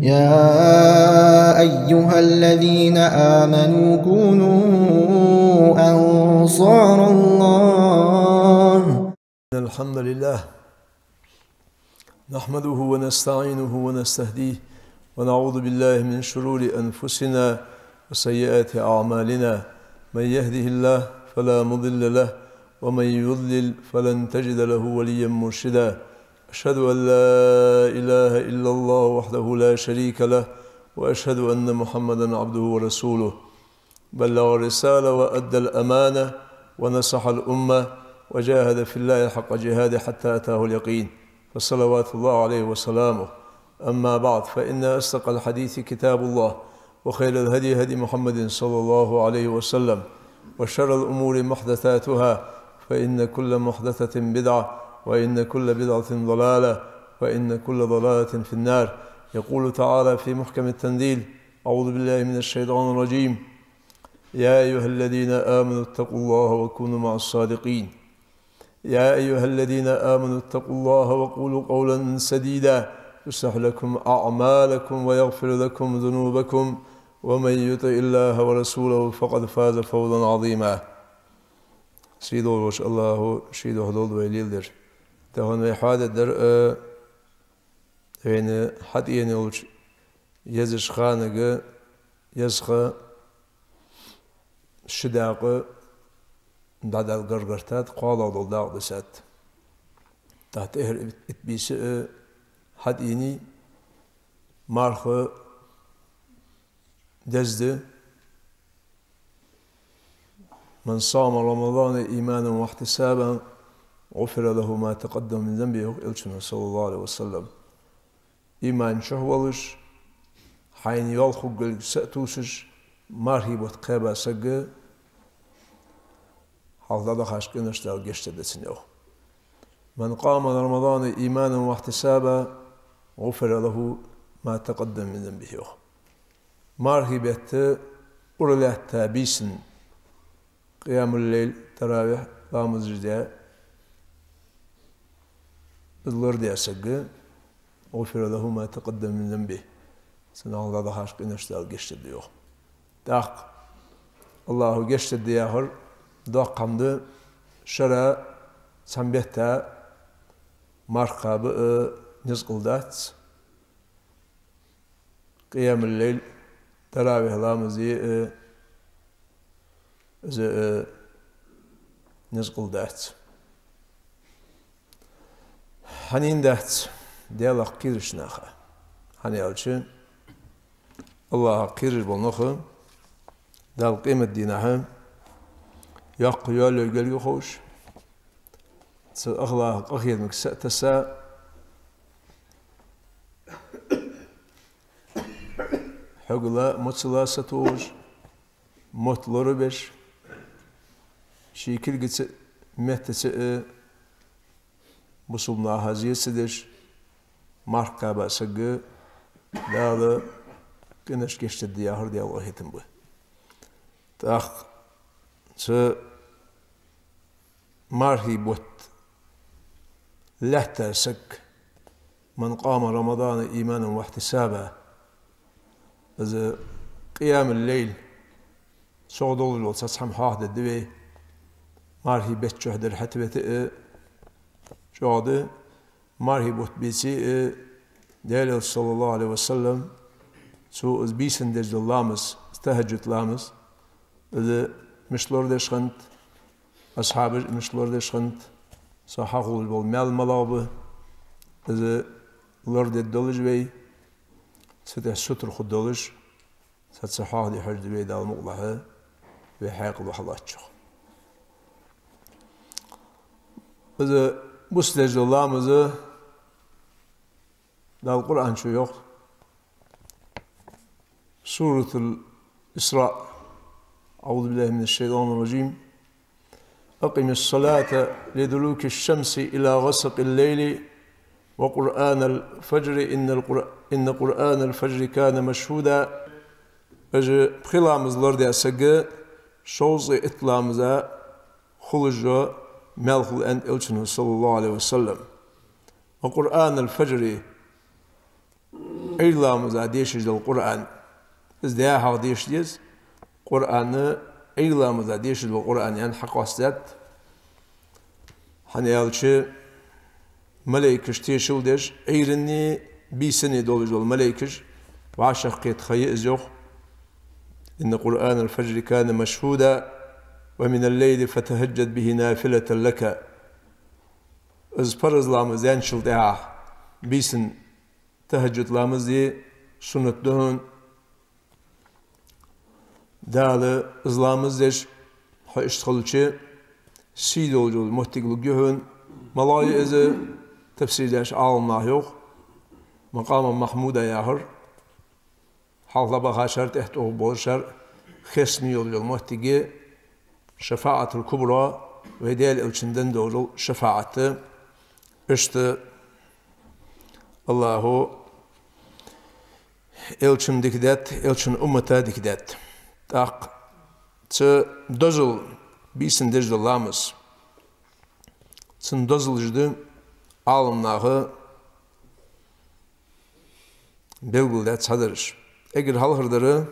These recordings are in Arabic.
يا أيها الذين آمنوا كونوا أنصار الله. الحمد لله نحمده ونستعينه ونستهديه ونعوذ بالله من شرور أنفسنا وسيئات أعمالنا. من يهده الله فلا مضل له ومن يضلل فلن تجد له وليا مرشدا. أشهد أن لا إله إلا الله وحده لا شريك له وأشهد أن محمدا عبده ورسوله. بلغ الرسالة وأدى الأمانة ونصح الأمة وجاهد في الله حق جهاده حتى أتاه اليقين، فصلوات الله عليه وسلامه. أما بعد، فإن أصدق الحديث كتاب الله، وخير الهدي هدي محمد صلى الله عليه وسلم، وشر الأمور محدثاتها، فإن كل محدثة بدعة، وإن كل بدعة ضلالة، وإن كل ضلالة في النار. يقول تعالى في محكم التنزيل: أعوذ بالله من الشيطان الرجيم: يا أيها الذين آمنوا اتقوا الله وكونوا مع الصادقين. يا أيها الذين آمنوا اتقوا الله وقولوا قولا سديدا يصلح لكم أعمالكم ويغفر لكم ذنوبكم ومن يطع الله ورسوله فقد فاز فوزا عظيما. سيدو وش الله شيدو حدود ويليلدر تهون إحادة در وين حد ينولش يزش خانق يزخ شداق دادال غرغرتات قالا دولداق دسات تحت إهر اتبيس حد يني مارخ دزد من صام رمضان إيمانا واحتسابا غفر له ما تقدم من ذنبه إلشنا صلى الله عليه وسلم. إيمان شهولش حين يالخو قل سأتوسش مارهي بتقابا سجى حافظة خاشقين اشتغل جشت دسنيو. من قام رمضان إيمانا واحتسابا غفر له ما تقدم من ذنبه. مارهي بيت أرله تابيسن قيام الليل تراويح رامز جداء باللور دي أسجى غفر له ما تقدم من ذنبه. سنة الله خاشقين اشتغل جشت ديو داق الله جشت دياهر داق قمد شرع سنبهتا مرقب نزقلدات قيام الليل تراويح رامزي نزقلدات حنين دات ديالك قيرش ناخا حني ألشي الله قيرش بالنخم دال قيمة دينها يق يالو يقل يخوش أخلاق أخير مكسأتسا حقلا متصلا ستوش مطلور بش شيكل قد مهتسئ بصوبنا هزي سدش مرقبة سقى دالا كنش كشت الدياهر دي الله يتنبه تاخ مارهي بوت لحتا سك من قام رمضان إيمانا واحتسابا إذا قيام الليل صعدوا الوصف سحم حاحد الدوي مارهي بيت شهدر حتى بيت شهده مارهي بوت بيسي ديال صلى الله عليه وسلم سو بيسن دجل اللامس استهجت لامس إذا مشلور دي شخنت أصحاب مشلور دي شخنت صحاقوا البول ملابه إذا لورد الدولج بي ستح ستر خدولش ست صحاق دي حرد بي دال مقلها بحيق الوحلاتشو. إذا بسلج الله مزه دال القرآن شو يوق سورة الإسراء: أعوذ بالله من الشيطان الرجيم: أقم الصلاة لدلوك الشمس إلى غسق الليل وقرآن الفجر إن قرآن الفجر كان مشهودا. أجي بخلامز دي أسجى شوزي إطلامزا خلجو ملخل أنت إلشنه صلى الله عليه وسلم. وقرآن الفجر İğlamıza değişir Kur'an. Biz de ha değişiriz. Kur'an'ı İğlamıza değişir Kur'an yani hakikat. Hani alçı meleküş teşildir. Eğrini bisini dolucu meleküş. وعشقيت خي إزيوخ إن قرآن الفجر كان مشهودا ومن الليل فتهجد به نافلة لك إز فرز لامز ينشل دعاه بيسن تهجد لامز دي سنة دهن دالة إز لامز ديش ها اشتغلشي سيد olcul muhtiglu gühün malay إزي تفسير داش عالم يوخ مقام محمود ياهر حالة بها شرط احتوه بولشر خسمي يولي المحتقي شفاعة الكبرى وهديال الچندن دولو شفاعة اشت الله الچن دكدات الچن أمتا دكدات تاق دوزل بيسن دجل لامس دوزل جدو عالمناه بلغلدات صدرش Eğer halhırları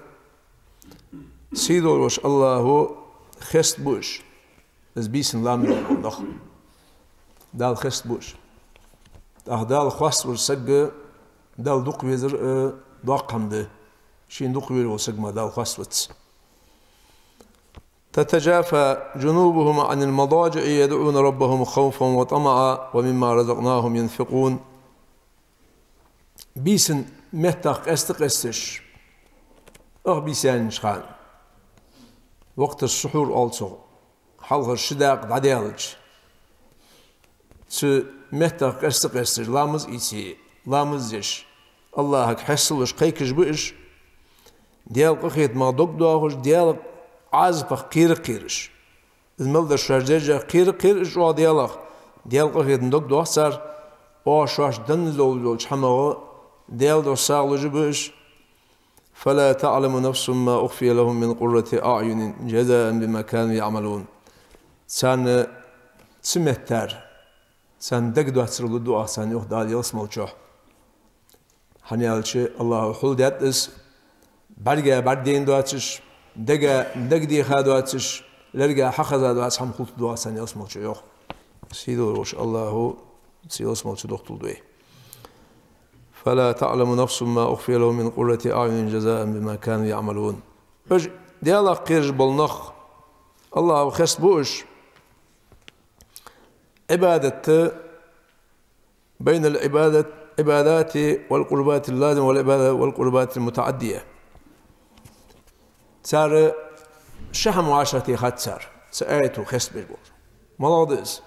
sid olmuş Allahu xest buş. Ez bisin lamir Allah. Dal xest buş. Dal xast buş sagı dal duq vezir daqamdı. Şin duq vezir olsagma dal xast buş. تتجافى جنوبهم عن المضاجع يدعون ربهم خوفا وطمعا ومما رزقناهم ينفقون. بيسن مهتق استقستش. بيسان شخان وقت السحور also حلق الشداق دعديالج مهتق استقستر لامز إيسي لامز يش الله حسلش قيكش بإش ديال قخيت ما دوك دوغش ديال عازبق قيرش الملدر شرجة قيرش ديال قخيت دوك دوغسر شواش دنزول حماو ديال دو ساغلج بإش فلا تعلم نفس ما أخفي لهم من قرة أعين جزاء بما كانوا يعملون. سان سمتر سان دقدو هتسرلو دعاء سان يخدال يلسمل شو. هنيالشي الله حول داتس برجع بردين دواتش دقدي خادواتش لرجع حخذ دواتش هم خلط دعاء سان يلسمل شو يخ. سيدو روش الله سيلسمل شو دكتور دوي. فلا تعلم نفس ما أخفي له من قرة أعين جزاء بما كانوا يعملون. ديالك قيرج بالنخ الله خس بوش عبادة بين عبادات والقربات اللازمة والقربات المتعدية. صار شحم عشرة خد صار سأيته خس بالبول ملاحظ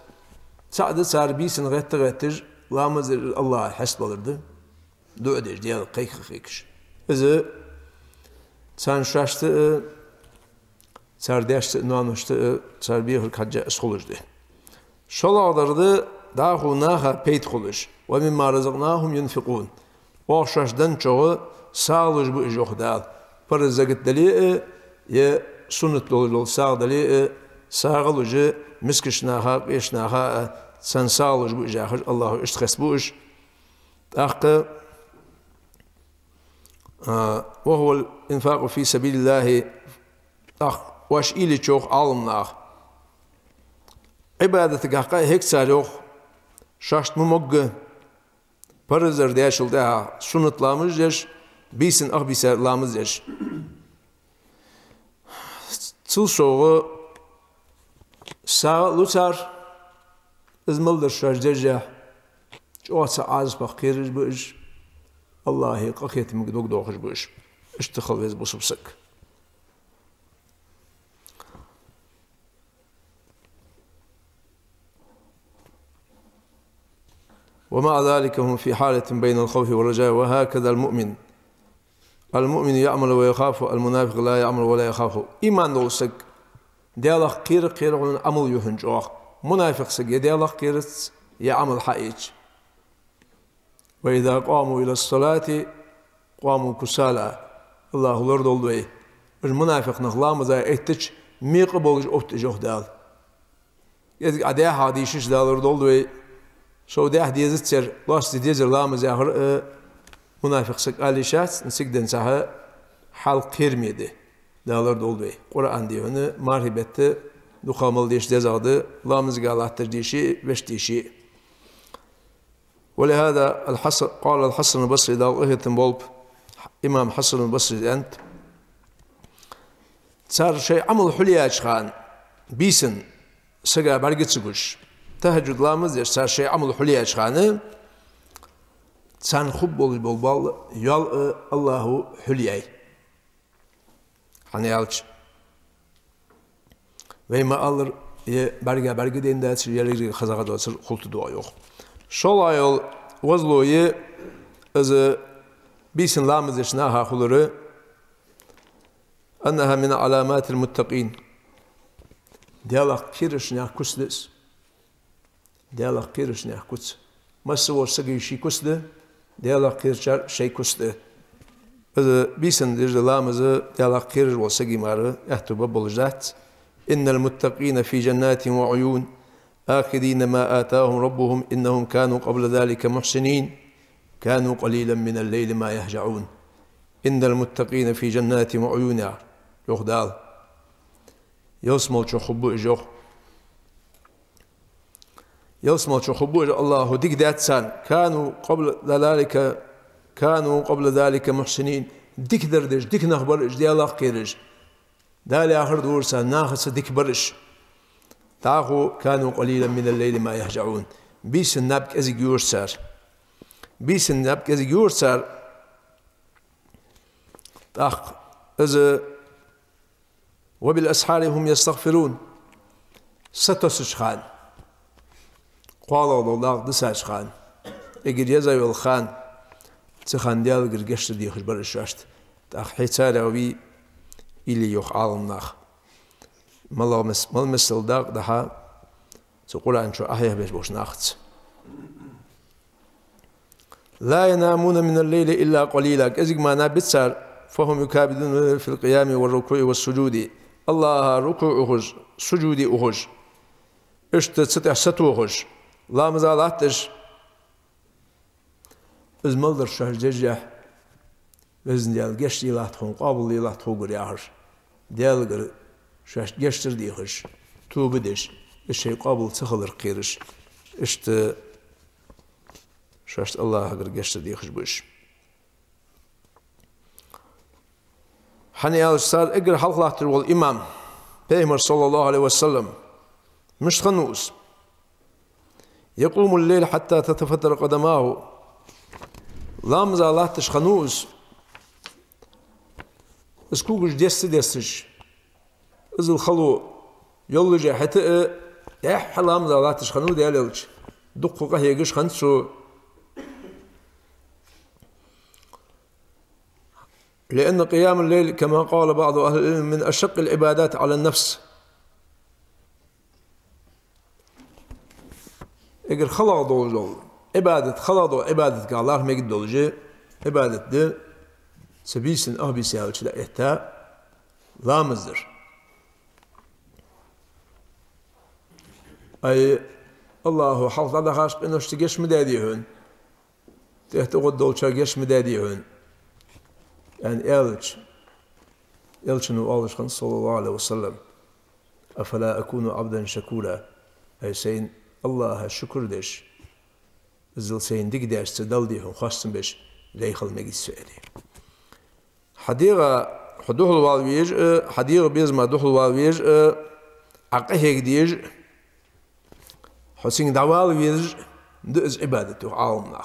سعد صار بيسن غتج لامز الله حس بالرد دعدش ديال قيكش إذا سان شاشت سار داشت نانشت سار بيهر كجا اسخولش ده شال آدرده داخل ناخا بيت خولش ومما رزقناهم ينفقون واشاشدن çoğu sağlış bu iş yok dal parızagit deli ya sunnet dolu sağ deli sağlıcı miskişnaha beşnaha sen sağlış bu iş Allahu iştes bu iş akı وهو الإنفاق في سبيل الله واش إلي تشوخ عالمنا عبادتك حقا هيك سالوخ شاشت ممج برزر دياشل ده سنت لامزش بيسن بيسر لامزش تلشوغ سا لوتار ازملدر شارجة جوات عاز بخيرج بيج الله قاكيت مقدوق دوخش بوش اشتخل ويز بوسبسك ومع ذلك هم في حالة بين الخوف والرجاء وهكذا المؤمن يعمل ويخاف المنافق لا يعمل ولا يخاف إيمان دوسك ديالك قير عمل يهنجوخ منافق سك ديالك قير يعمل حقيج وإذا قاموا إلى الصلاة قاموا كسالى الله لرد oldu المنافق نخلامزا اتش ميق بولج اوت جوه دال يز ادي حديثش دالر oldu شو ده ديزتر لاست ديزر لامزا Münafık sık alişat nsikden saha hal kirmedi. Dağlar doldu. Kur'an diyor onu marhibette dukamal diye cezadı. Lamız galattır dişi beş dişi. ولهذا الحسن قال الحسن البصري ده أهتم بولب إمام حسن البصري أنت صار شيء عمل حلية خان بيسن سجى برجت سجوش تهجد لامز صار شيء عمل حلية خانه صار خب بول يال الله حلية hani yalç ve ma alır berge dende yerleri kazaga da kultu da yok. Şol ayol vazloyu az bisin lamız işna hakulları annaha min alamatil muttaqin diyalak kirişne kuslis diyalak kirişne kus masu sagi shi kusde diyalak kirçar şey kusde az bisin lamızı diyalak kirir olsa gimarı ehtuba bolacak innel muttaqin fi cennetin ve uyun آخذين ما آتاهم ربهم إنهم كانوا قبل ذلك محسنين كانوا قليلا من الليل ما يهجعون إن المتقين في جنات وعيون يخدال يسمل شخبو إجوخ يسمل شخبو الله ديك داتسان كانوا قبل ذلك محسنين ديك دردش ديك نخبرش دي الله قيرش دالي آخر دورسان ناخس ديك برش تاخو كانوا قليلا من الليل ما يهجعون بيس النبك ازي يورسر بيس النبك ازي يورسر تاخ از وبالاسحار هم يستغفرون ستوسشخان قالوا الله دساشخان اجر يزاي الخان تخان ديال غرغشت دي خبر الشاشت تاخ حيتاراوي اللي يخ عالمناخ mal مثل daha so Kur'an şu ahya beş boş nachts la yanamuna min al-leyli illa qalila ezik mana bitsar fahum yukabidun fil qiyam ve ruku'i ve sucudi Allah ruku'uhuz sucudi uhuz işte tsatahsatuhuz la mazalatış izmaldır şahcejah vezn diyal geçti ilah tun qabul ilah tugur yahır diyal شاش جشتر ديخش توبدش الشيء قابل تخلر قيرش اشت شاش الله هجر جشتر ديخش بوش حني على الصار اقرا حلق لاحتر والإمام بيهمر صلى الله عليه وسلم مش خنوس يقوم الليل حتى تتفتر قدماه لامزا الله تشخنوس اسكوغش ديستش ازل خلو يولجا حتى يا حلام لا تشخنو ديالج دقوقه هيغش خنسو لأن قيام الليل كما قال بعض أهل العلم من أشق العبادات على النفس اگر خلا دولجول عبادت قالار ميد دولجي عبادت دي سبيسن أهبيسي هالشلا إحتا لامزر أي الله حافظ على خاشق إنه اشتجش مداديهن تحت قد دولشا جش مداديهن يعني إلش نوالش خن صلى الله عليه وسلم أفلا أكون عبدا شكورا أي سين الله شكر دش زل سين ديك داش تدل ديهم خاصة بش ليخل مجلس سؤالي حديقة حدوه الوالويج حديقة بيزما دوه الوالويج عقيه ديج حسين دوال ويج دز عبادته عالمنا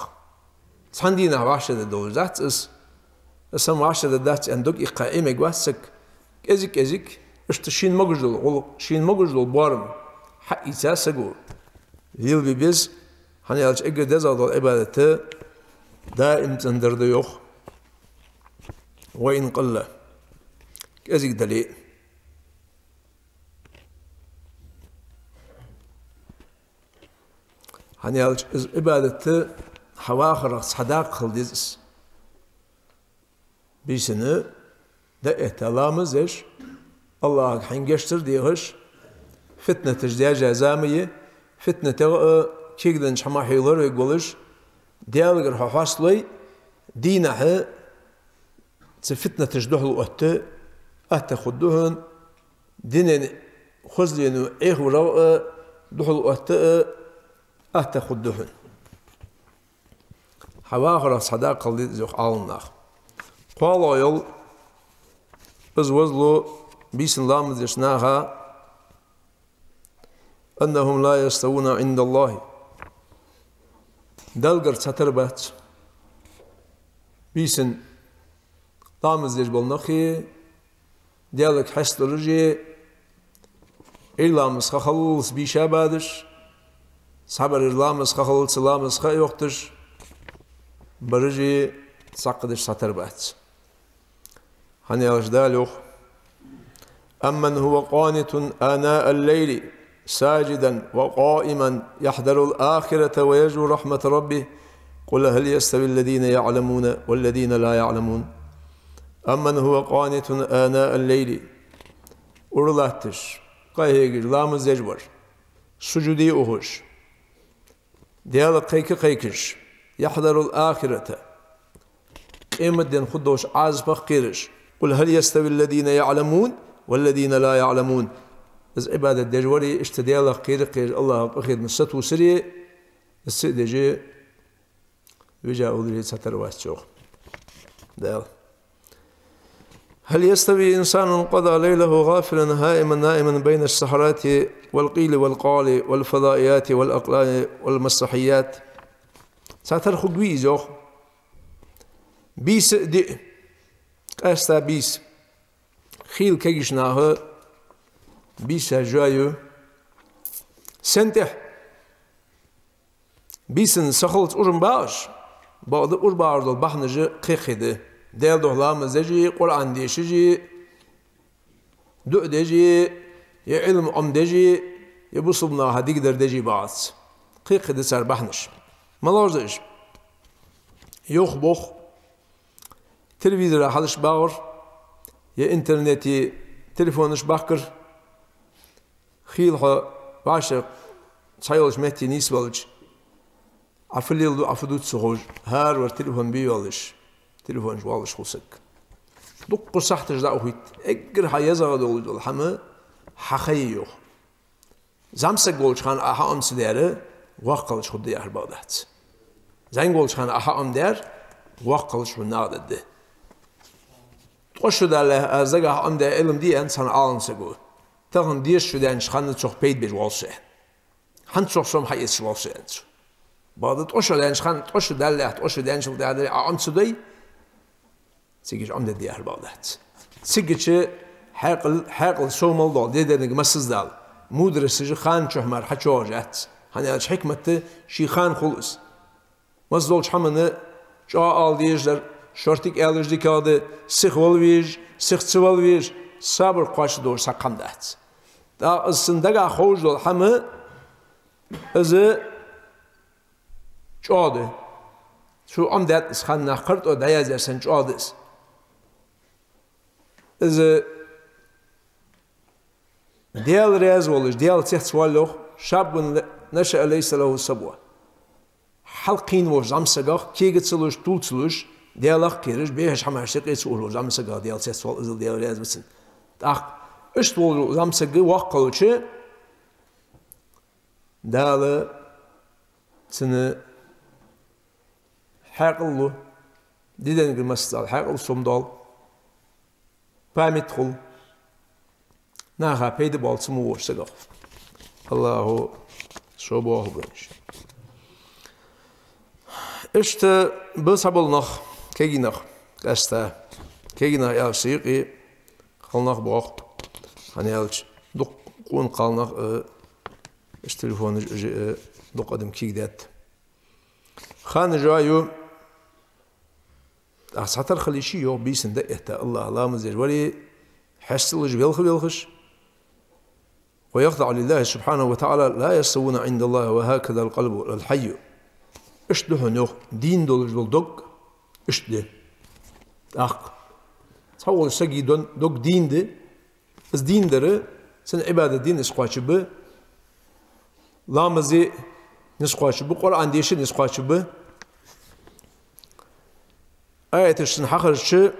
صندينا واشد دوزات اسم واشد دات عندك إقائمة جواسك ازك اشتشين مجرد بارم حق إساسه يل بيز هني على إجر دزال عبادته دائم تندر ديوخ وإن قل ازك دليل hani ibadeti havakhır sadak kıldız birisini de ehtalamız eş Allah hangeştir diyeş fitne tecdiye cezamiye fitne te kigden şamahiler ve goluş diğer hafaslı دينها تفتنة تجده الوقت أتخدهن دين خزلين إيه وراء دخل الوقت أتخدهن حواغر صداقة اللي زوج عالنا قال يل أزوجلو بيسن لامد يشناها أنهم لا يستوون عند الله دلقر ستربت بيسن لامد يجبلناخي ديالك حسل رجي إلامس خخلص بيشابادش صبر إلامس خخلص إلامس خيوقتش برجي سقدش ستربت هني أجدالوخ أمن هو قانت آناء الليل ساجدا وقائما يحذر الآخرة ويرجو رحمة ربه قل هل يستوي الذين يعلمون والذين لا يعلمون أمن هو قانت آناء الليل أرلاتش قايهيجر لامز يجبر سجودي أهوش ديال قيكش يحذر الآخرة قيمة دين خدوش عازبخ قيرش قل هل يستوي الذين يعلمون والذين لا يعلمون از عبادة دجوري اشتديال قير الله أخير من ستو سري السيدجي وجاء أولي ستر واسجوخ ديال هل يستوي إنسان قضى ليله غافلا هائما نائما بين السحرات والقيل والقال والفضائيات والأقلام والمسرحيات سترخو بيزوخ بيس دي أستا بيس خيل كيشناه بيس جايو سنتح بيسن سخلت أرنباش بعد أربعة البحنج قيخده ديال دهلام زجي قرآن ديشجي دو دجي يا علم دجي يبصبنا هديك در دجي بعض قيخده سر بحنش ملارزش يوخ بوخ تلفزيون حدش باور يا انترنتي تليفونش باكر خيلها باشا سايلش متي نيسولج عفليل عفدوت سوج هار ورتليفون بيولش تليفون جوالش خلصك دق صحتش داوهيت اجر هيزا دول الحما حخيو زامسك قولش خان اها ام سداره وقلش خد يا بعدات زين قولش خان اها ام دار وقلش ونادد وشو ده ازغا ام ده علم دي انسان انسغو تاخن ديش شو ده خان تشوخ بيت بجوالش هان تشوخ سوم هيس جوالش بعد توشو ده خان توشو ده توشو ده شو ده ام سدي سيجيش عمد دي أربعات سيجيش حقل سومال دال دي دنج مسز دال مدرس جي خان شهمر حشوجات هني أش حكمة شي خان خلص مزدولش حمنا جا آل ديجدر شرطيك آلش دي كاده سخ والويج سخ تسوالويج صبر قاش دور سقندات دا السندقة خوج دول حما از جاده شو عمدات اس خان نخرت و دايز يسن جادس از ديال رياز ولش ديال تحت سوالوخ شاب نشأ ليس له سبوة حلقين وش زمسقاق كي قتسلوش طولتسلوش ديالك كيرش بيهش حماش تقيس ولو زمسقاق ديال تحت سوال ازل ديال رياز بسن تاق اشت ولو زمسقاق وقلوش دال سنة حقلو ديدن المسدال حقل سومدال باميتخل ناها بيد بال سمو ورسقاق الله شوبوه بنش اشت بسابلنخ كيجنخ كاستا كيجنا يا سيقي خلنخ بوخ هنيالش دق قون قالنخ اش تليفون دق ادم كيجدات خان جايو أحسطر خليشي يو بيسن دقيقة الله مزيج ولي حسلج بيلخش ويخضع لله سبحانه وتعالى لا يستوون عند الله وهكذا القلب الحي اشده نوخ دين دول دق اشده تصور سجي دق دين ده از دين دره سن عبادة دين اسقاش به لامزي نسقاش به قرآن ديش نسقاش به ayetişin hakırçı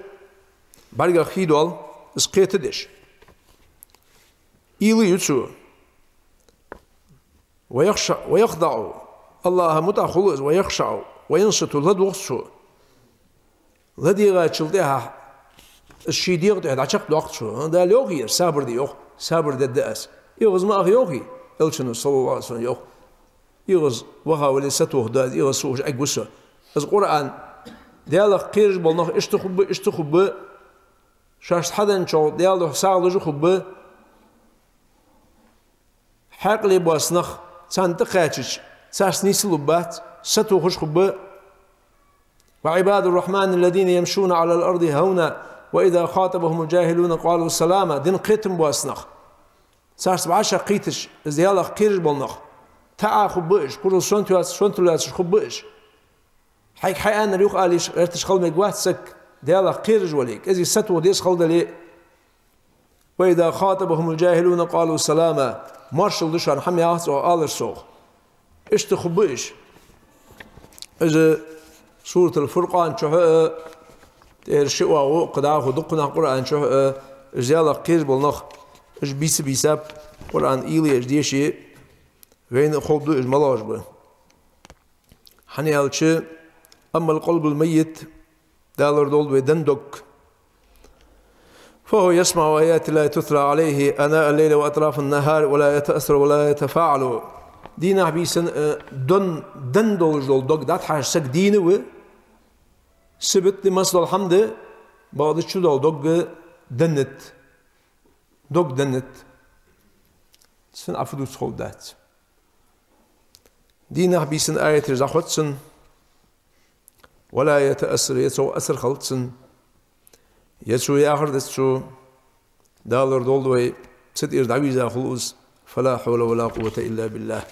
barga khidol isqetidish ili yutsu ويخضع الله متخلص ويخشع وينصت لدوخسو لدي غاتشلدها الشي ديغ دعشق دوقتشو دا لوغي صبر دي يوخ صبر دداس يغز ما يوغي الشنو صلى الله عليه وسلم يوخ يغز وها ولسته دا يغز سوج اقوسو القران ديالك قيرج بولنخ اشتخب شاش حدن شو ديالو ساغلو خب حقلي باسنخ سانتقاتش ساس نيسلوبات ستو خش خب وعباد الرحمن الذين يمشون على الارض هونا واذا خاطبهم الجاهلون قالوا سلاما دين قيتم باسنخ ساس بعشا قيتش ديالك قيرج بولنخ تا خبش كل سنتو خبش حيك حيان ريوخ آليش ارتش خلمي قواتسك ديالا قيرج وليك إذي ستو ديس خلد لي وإذا خاطبهم الجاهلون قالوا سلاما مارشل دشان حمي آهتو آلر سوغ إش تخبئش إذا سورة الفرقان شوه تيرشئوا وقداه ودقنا قرآن شوه ديالا قيرج بالنخ إش بيس بيساب قرآن إيلي إش ديشي غين خلدو إش ملاج بي حني هالشي أما القلب الميت دالر دول ودندك فهو يسمع آيات لا تتلى عليه أناء الليل وأطراف النهار ولا يتأثر ولا يتفاعل دينا بيسن دندول جول دوك دات حاج سك دينه سبت لمسل الحمد بعض شو دول دوك دنت سن أفدو سخول دات دينا بيسن آيات رزاخوتسن ولا يتأثر يتسو أثر خلطسن يتسو ياخر دتسو دالر دولوي ست إردعويزا خلوص فلا حول ولا قوة إلا بالله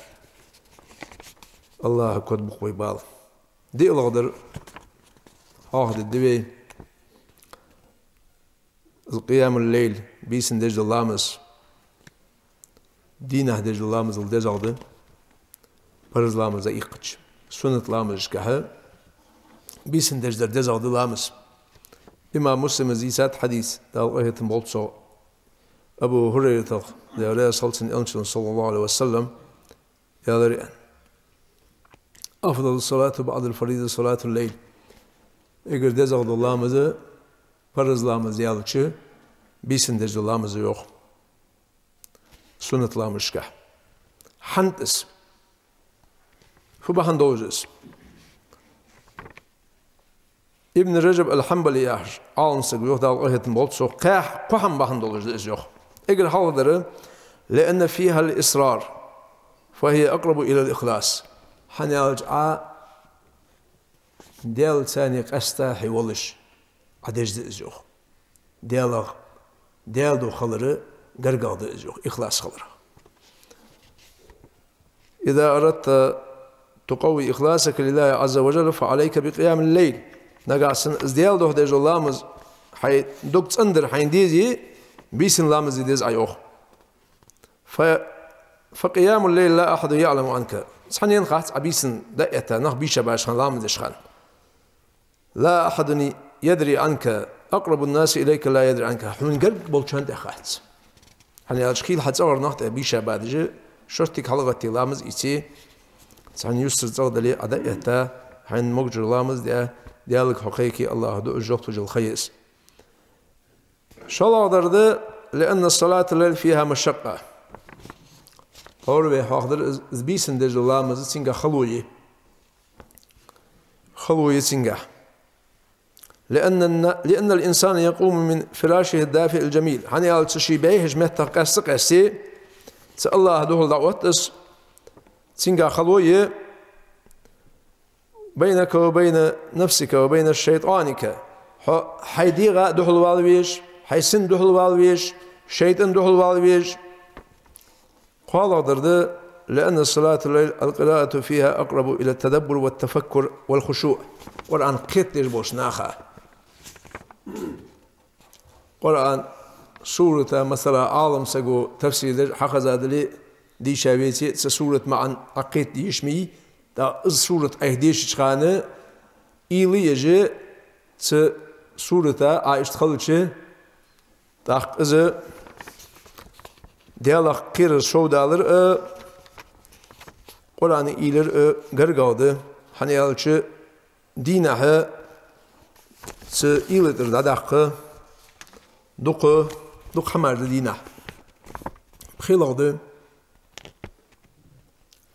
الله كود بخوي بال دي الغدر هاخد الدبي القيام الليل بيسن دجل اللامس دينه دجل اللامس الدجل برز لامس ايقج سنة لامس كهل بيسن دجدر دزغ دلامس إمام مسلم زيسات حديث دال قهية مولتسو أبو هريرة دالي صلى الله عليه وسلم يا ذريان أفضل الصلاة بعد الفريضة صلاة الليل إقر دزغ دلامز فرز لامز يالتشي بيسن دجدر لامز يوخ سنة لامز كه حنتس فبحن دوجس ابن رجب الحنبلي ياهر آنسك يوخ دال قهية مولتسو قحن بحن دوجس يوخ إقر حاضر لأن فيها الإصرار فهي أقرب إلى الإخلاص حنيالج ديال ثاني قستا حيولش عدج دزيوخ ديال دو خلره قرقال دزيوخ إخلاص خلره إذا أردت تقوي إخلاصك لله عز وجل فعليك بقيام الليل نقاسن ديال دو دج اللامز حي دوكت اندر حين ديزي بيسن لامز ديز أيوخ فقيام الليل لا أحد يعلم عنك صحنين خاص عبيسن دقيتا نخ بيشا باش لامز شخان لا أحد يدري عنك أقرب الناس إليك لا يدري عنك حمن قلب بولشان تخاتس حني أشكيل حتصور نخت بيشا بعدجي شرطك حلقتي لامز إيتي صحن يسر زغدلي أدقيتا حين مقجر لامز ديالك حقيقي الله دو الجوخت وجل خيس شال أقدر لأن الصلاة الليل فيها مشقة قول حاضر زبيسن دج الله مز سينغا خلوي سينغا لأن الإنسان يقوم من فراشه الدافئ الجميل هني قال تشي بيه جمت قسي الله دول دعوتس سينغا خلوي بينك وبين نفسك وبين الشيطانك حيديغا دخل والويش حيسن دخل والويش شيطان دخل والويش قال درد لأن الصلاة الليل القراءة فيها أقرب إلى التدبر والتفكر والخشوع قرآن كتير بوش ناخا قرآن سورة مثلا عالم سقو تفسير حقا زادلي دي شابيتي سورة معا عقيد ديشمي دا سورة أهديش شخانة إيلي يجي surata aiştxalıçı tak ızı diyalak kir şovdalar Kur'an'ı ilir gargavdı hani yalçı dinahı sı ilidir dadakı duk hamardı dinah xilagdı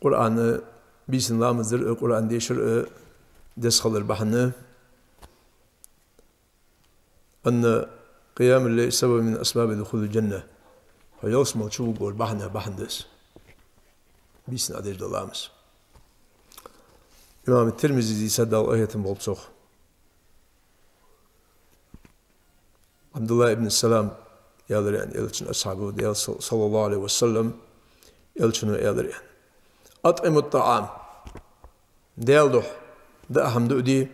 Kur'an'ı bisinlamızdır Kur'an deşir desxalır bahını أن قيام الليل سبب من أسباب دخول الجنة فيوصل شو يقول بحندس بيسن أدير دلامس إمام الترمذي سد آية بولبسوخ عبد الله بن السلام يالر يعني يلشن أصحابه ديال صلى الله عليه وسلم يلشنوا يالر يعني أطعم الطعام ديال دوح ده أهم دؤدي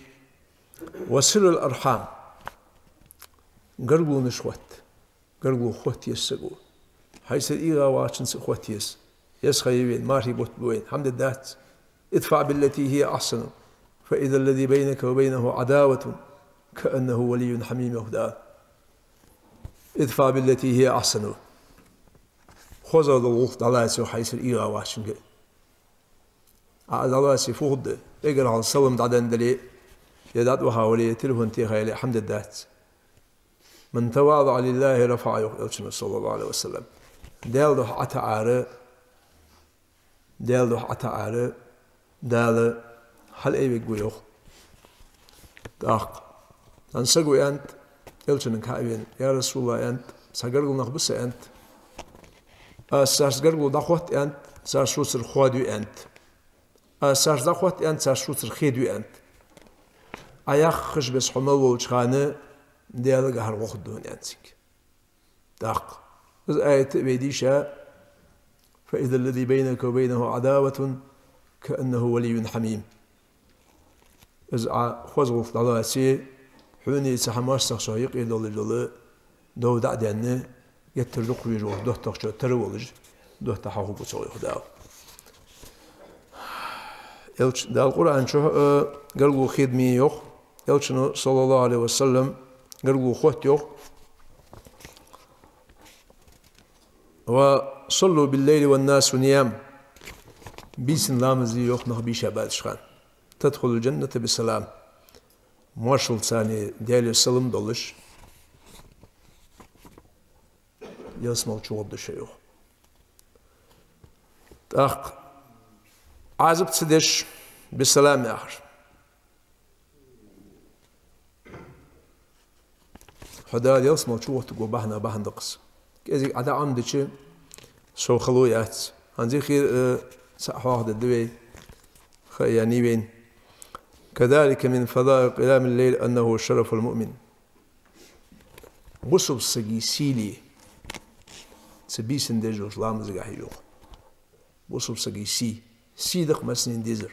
وصل الأرحام قرقو نشوت قرقو خوت يسقو حيث الإيغا واشن سخوت يس خيبين ماري بوت بوين حمد الدات ادفع بالتي هي أحسن فإذا الذي بينك وبينه عداوة كأنه ولي حميم يهدى ادفع بالتي هي أحسن خوزا الوقت على سو حيث الإيغا واشن على سفود اقرا على الصوم دعدن دلي يدعد وحاولي تلفون تيخيلي حمد الدات من تواضع لله رفعه يقول صلى الله عليه وسلم دالده عتعارة دال حل أي بيقول داق نسقو أنت يلشن كايبين يا رسول الله أنت سجرقو نخبص أنت سجرقو دخوت أنت سجرسوسر خوادو أنت سجر دخوت أنت سجرسوسر خيدو أنت أياخ خش بس حمل وجخانه ديالك هر وقت دون أنسك داق إذ آية بيديشا فإذا الذي بينك وبينه عداوة كأنه ولي حميم إذ خوزغف دلاسي حوني سحماش سخشايق يدول دو دعدينه يترلق ويروح دوه تخشى ترولج دوه تحاقق بصوي خداو دا القرآن شو قلقو خدمي يوخ يلشنو صلى الله عليه وسلم قرقو خوت يوخ وصلوا بالليل والناس نيام بيسن لامزي يوخ نخبي شباد شخان تدخل الجنة بسلام موشل ثاني ديالي السلم دولش يسمع شوب دشيوخ تاق عازب تسدش بسلام يا آخر حدا يسمع شو تقول بهنا دقس كذي عدا عمدك شو خلويات عندي خير سأحواخد الدوي يعني بين كذلك من فضائل قيام الليل أنه شرف المؤمن غصب سجي سيلي سبيسن دجوج لامز جاهيوخ غصب سجي سي دق مسنين ديزر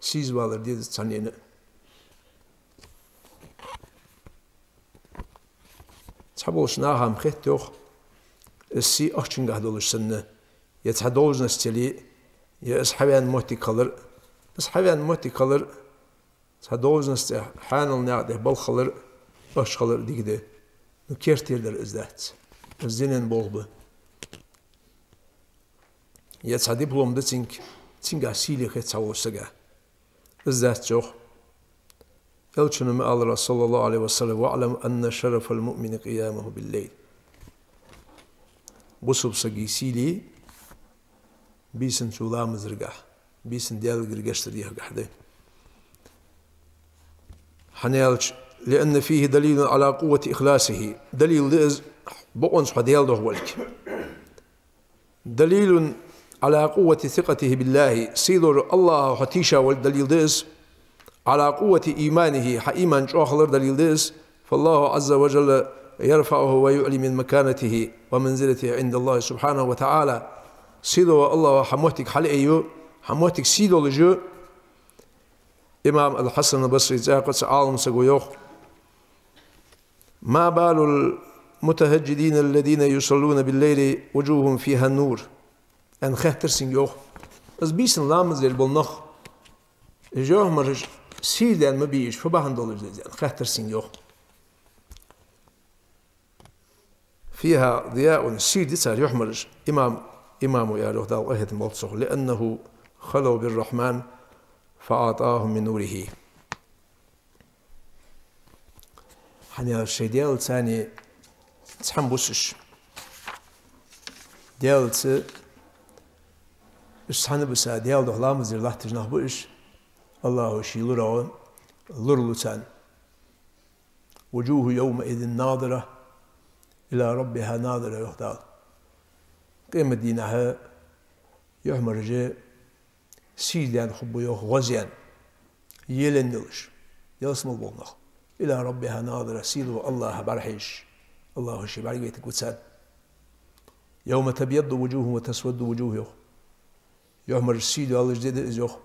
سيز والر ديز تانينا تحبوش ناهم خيتوخ السي أخشن قهدولش سنة يتحدولش نستلي يسحبان موتي كلر يسحبان موتي كلر تحدولش نستي حانل نعده بالخلر أخش خلر ديكده نكيرتير در إزدات الزينين بولبه يتحدي بلوم ده تنك سيلي خيت سووش سجا إزدات جوخ يلشن ما قال رسول الله عليه وسلم واعلم أن شرف المؤمن قيامه بالليل غصب سجي سيلي بيسن شولام زرقه بيسن ديال قرقش تريها قحده حنيالش لأن فيه دليل على قوة إخلاصه دليل لإز بقونس حديال دهولك دليل على قوة ثقته بالله سيدور الله حتيشا والدليل لإز على قوة إيمانه حإيمان شوخلر دليل ديس فالله عز وجل يرفعه ويعلي من مكانته ومنزلته عند الله سبحانه وتعالى سيدو الله حموتك حل أيو حموتك سيدو لجو إمام الحسن البصري زاقت عالم سقويوخ ما بال المتهجدين الذين يصلون بالليل وجوههم فيها النور أن خاطر سنجوخ بس بيسن لامز البلنخ جوه مرج sirden mi bir iş fabahın dolur dedi. Khatırsin yok. فيها ضياء السير دي صار يحمر إمام يا روح دال أهد ملتصق لأنه خلوا بالرحمن فأعطاهم من نوره. hani الشيء ديال ثاني تحمبوسش ديال سحن بسا ديال دخلام زير الله تجناه بوش الله شيل رو لرلتان وجوه يومئذ ناظرة إلى ربها ناظرة يهدال قيمة دينها يحمر جاء سيدان خبو يوخ غزيان يلن نلش يلسم البولنخ إلى ربها ناظرة سيدو الله برحيش الله شي بعد بيتك وتسان يوم تبيض وجوه وتسود وجوه يوخ يحمر سيدو الله جديد إزيوخ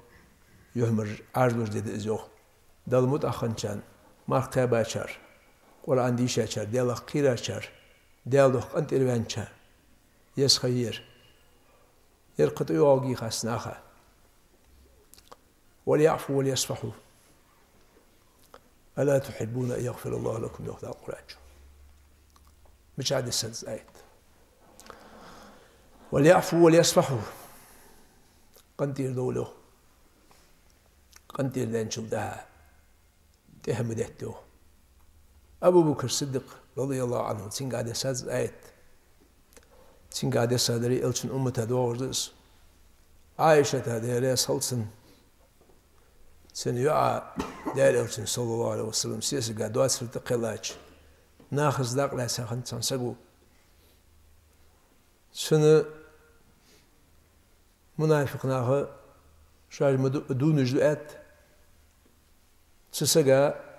يحمر عرض جديد إزيوخ دال متأخن كان ما قابا شار قرآن ديشا شار ديال قيرا شار ديال دوخ أنت إلوان شار يس خير يرقط يواغي خاسناخا وليعفوا وليصفحوا ألا تحبون أن يغفر الله لكم يوخذ القرآن مش عاد السادس آيات وليعفوا وليصفحوا قنتير دولو قنتير دانشل دها تهمدته أبو بكر الصديق رضي الله عنه تنقاد السادس آيات تنقاد السادري إلشن أمة دوردس عائشة هذه صلصن سنيوعى دار إلشن صلى الله عليه وسلم سياسة قادوات سرتقلاج ناخذ داق لا سخن تنسقو سنة منافق ناخذ شاج دون جدؤات سسقا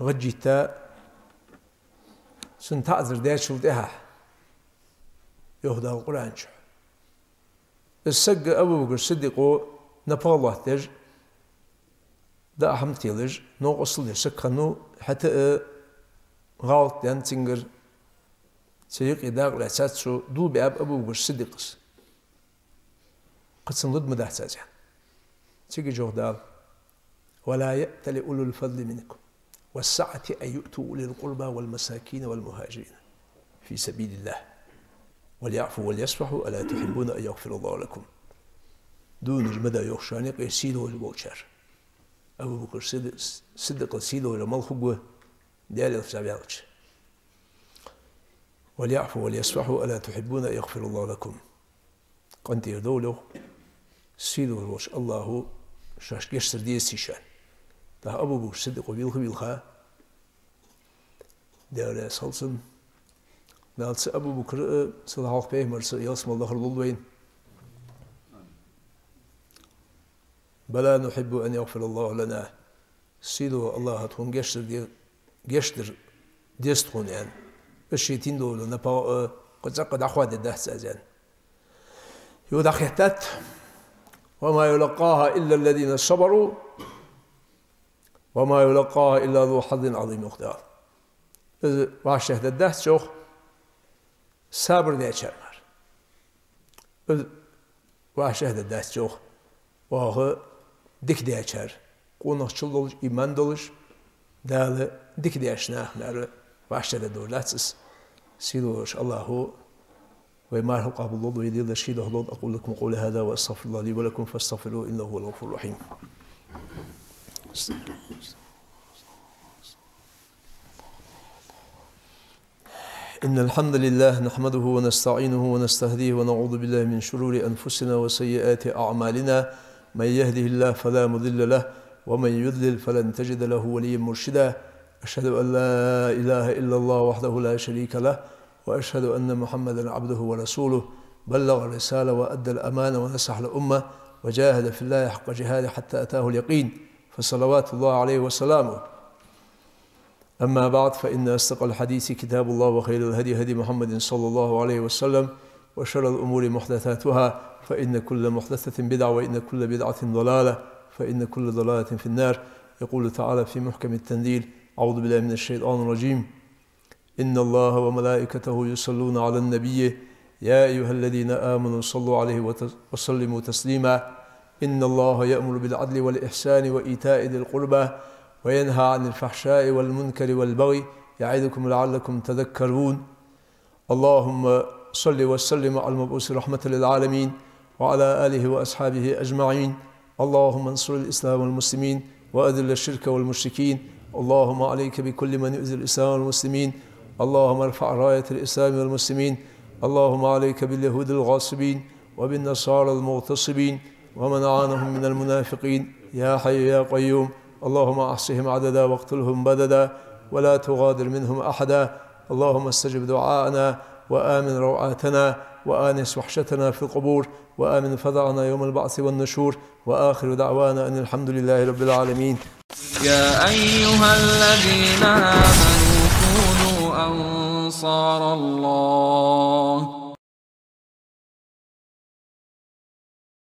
غجيتا سن تعذر داشل دها يهدى القرآن شو السق أبو بكر صديقو نبغى الله تج دا أهم تيلج نو أصل سكنو حتى غلط دان تنجر سيق إداق لأساتسو دول بأب أبو بكر صديقس قد سنلد مدهتاجا تيجي جهدال ولا يأتل أولو الفضل منكم والسعة أن يؤتوا أولي القربى والمساكين والمهاجرين في سبيل الله وليعفوا وليصفحوا ألا تحبون أن يغفر الله لكم دون المدى يخشاني قيسيدو البوشار أبو بكر صدق سيدو لما الخبوة ديال الفسابيالج وليعفوا وليصفحوا ألا تحبون أن يغفر الله لكم قنت يدولو سيدو الوش الله شاش يشتر دي السيشان ده أبو بكر صدق وبيلخا ديال صلصن دالت أبو بكر صلى الله عليه وسلم يسمى الله الولوين بلا نحب أن يغفر الله لنا سيدو الله تكون جشتر ديستون يعني الشيتين دول نبا قد أخوات الدهس أزان يودا خيتات وما يلقاها إلا الذين صبروا وما يلقاها إلا ذو حظ عظيم مقدار واشهد الدهس شوخ sabır diye çarpar. Vahşehde ders çok. Vahı dik diye çar. Konakçıl doluş, iman doluş. Dağlı dik diye şnahları vahşehde doğrulatsız. Siloş Allahu ve marhu qabullu ve yedil şidu hulud. Aqul lekum qawli hada ve estağfirullah li ve lekum festağfiruhu innehu huvel gafurur rahim. إن الحمد لله نحمده ونستعينه ونستهديه ونعوذ بالله من شرور أنفسنا وسيئات أعمالنا من يهده الله فلا مضل له ومن يضلل فلن تجد له وليا مرشدا أشهد أن لا إله إلا الله وحده لا شريك له وأشهد أن محمدا عبده ورسوله بلغ الرسالة وأدى الأمانة ونصح الأمة وجاهد في الله حق جهاده حتى أتاه اليقين فصلوات الله عليه وسلامه. أما بعد فإن أصدق الحديث كتاب الله وخير الهدي هدي محمد صلى الله عليه وسلم وشر الأمور محدثاتها فإن كل محدثة بدعة وإن كل بدعة ضلالة فإن كل ضلالة في النار. يقول تعالى في محكم التنزيل أعوذ بالله من الشيطان الرجيم إن الله وملائكته يصلون على النبي يا أيها الذين آمنوا صلوا عليه وسلموا تسليما إن الله يأمر بالعدل والإحسان وإيتاء ذي القربى وينهى عن الفحشاء والمنكر والبغي يعظكم لعلكم تذكرون. اللهم صل وسلم على المبعوث رحمة للعالمين وعلى آله وأصحابه أجمعين. اللهم انصر الإسلام والمسلمين وأذل الشرك والمشركين. اللهم عليك بكل من يؤذي الإسلام والمسلمين. اللهم ارفع راية الإسلام والمسلمين. اللهم عليك باليهود الغاصبين وبالنصارى المغتصبين ومن عانهم من المنافقين يا حي يا قيوم. اللهم أحصهم عددا واقتلهم بددا ولا تغادر منهم أحدا. اللهم استجب دعاءنا وآمن روعاتنا وآنس وحشتنا في القبور وآمن فزعنا يوم البعث والنشور. وآخر دعوانا أن الحمد لله رب العالمين. يا أيها الذين آمنوا كونوا أنصار الله